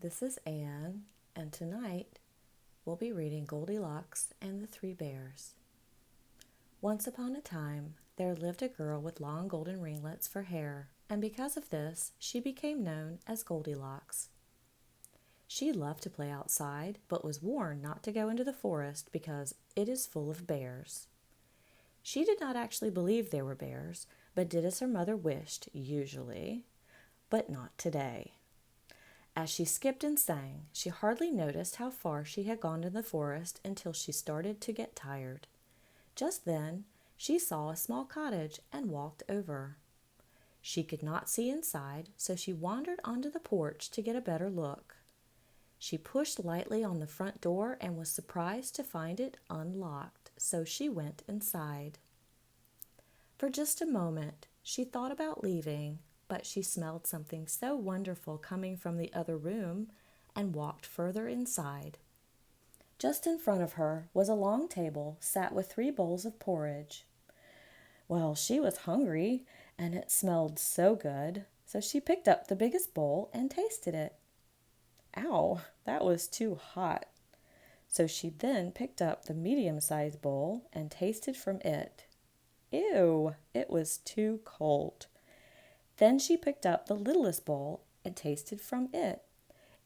this is Ann, and tonight we'll be reading Goldilocks and the Three Bears. Once upon a time, there lived a girl with long golden ringlets for hair, and because of this, she became known as Goldilocks. She loved to play outside, but was warned not to go into the forest because it is full of bears. She did not actually believe there were bears, but did as her mother wished, usually, but not today. As she skipped and sang, she hardly noticed how far she had gone in the forest until she started to get tired. Just then, she saw a small cottage and walked over. She could not see inside, so she wandered onto the porch to get a better look. She pushed lightly on the front door and was surprised to find it unlocked, so she went inside. For just a moment, she thought about leaving, but she smelled something so wonderful coming from the other room and walked further inside. Just in front of her was a long table set with 3 bowls of porridge. Well, she was hungry, and it smelled so good, so she picked up the biggest bowl and tasted it. Ow, that was too hot. So she then picked up the medium-sized bowl and tasted from it. Ew, it was too cold. Then she picked up the littlest bowl and tasted from it.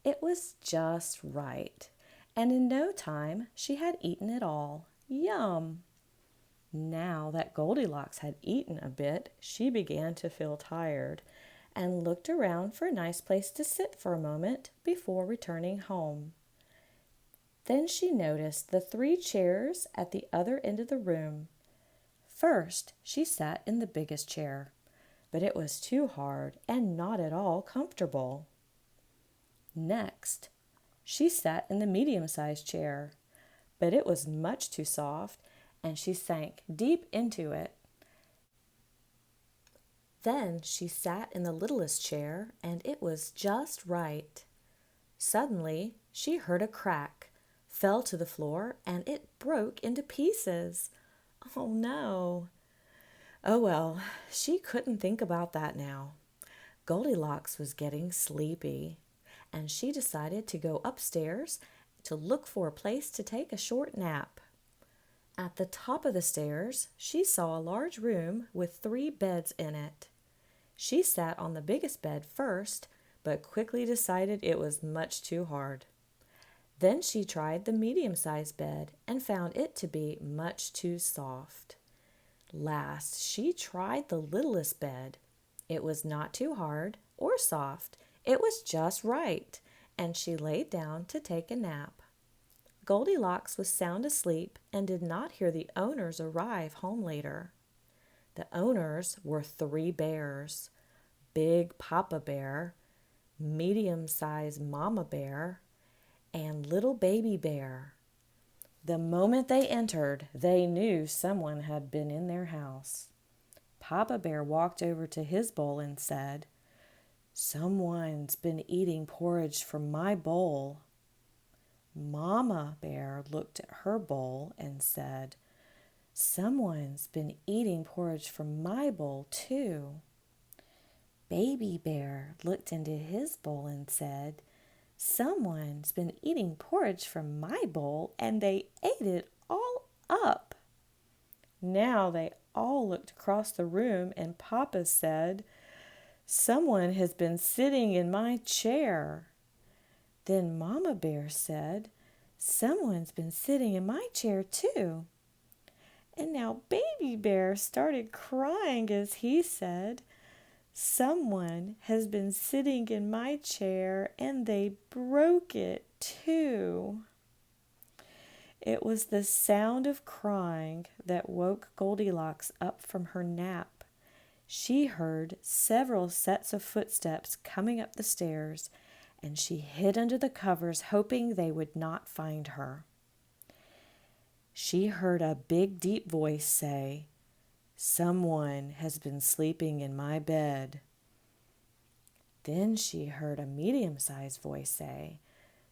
It was just right, and in no time she had eaten it all. Yum! Now that Goldilocks had eaten a bit, she began to feel tired and looked around for a nice place to sit for a moment before returning home. Then she noticed the 3 chairs at the other end of the room. First, she sat in the biggest chair, but it was too hard and not at all comfortable. Next, she sat in the medium-sized chair, but it was much too soft, and she sank deep into it. Then she sat in the littlest chair, and it was just right. Suddenly, she heard a crack, fell to the floor, and it broke into pieces. Oh no! Oh well, she couldn't think about that now. Goldilocks was getting sleepy, and she decided to go upstairs to look for a place to take a short nap. At the top of the stairs, she saw a large room with 3 beds in it. She sat on the biggest bed first, but quickly decided it was much too hard. Then she tried the medium-sized bed and found it to be much too soft. Last, she tried the littlest bed. It was not too hard or soft. It was just right, and she laid down to take a nap. Goldilocks was sound asleep and did not hear the owners arrive home later. The owners were 3 bears: Big Papa Bear, medium-sized Mama Bear, and Little Baby Bear. The moment they entered, they knew someone had been in their house. Papa Bear walked over to his bowl and said, "Someone's been eating porridge from my bowl." Mama Bear looked at her bowl and said, "Someone's been eating porridge from my bowl too." Baby Bear looked into his bowl and said, "Someone's been eating porridge from my bowl, and they ate it all up." Now they all looked across the room, and Papa said, "Someone has been sitting in my chair." Then Mama Bear said, "Someone's been sitting in my chair too." And now Baby Bear started crying as he said, "Someone has been sitting in my chair and they broke it too." It was the sound of crying that woke Goldilocks up from her nap. She heard several sets of footsteps coming up the stairs, and she hid under the covers, hoping they would not find her. She heard a big, deep voice say, "Someone has been sleeping in my bed." Then she heard a medium-sized voice say,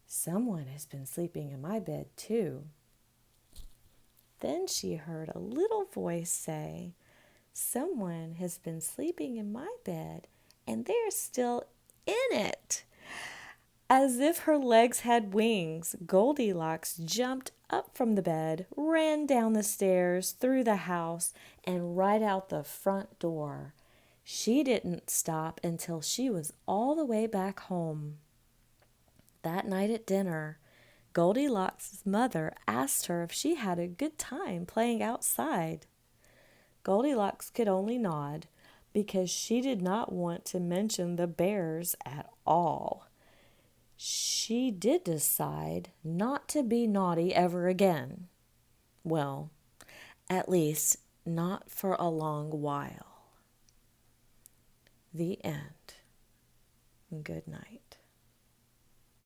"Someone has been sleeping in my bed too." Then she heard a little voice say, "Someone has been sleeping in my bed, and they're still in it." As if her legs had wings, Goldilocks jumped up from the bed, ran down the stairs, through the house, and right out the front door. She didn't stop until she was all the way back home. That night at dinner, Goldilocks' mother asked her if she had a good time playing outside. Goldilocks could only nod because she did not want to mention the bears at all. She did decide not to be naughty ever again. Well, at least not for a long while. The end. Good night.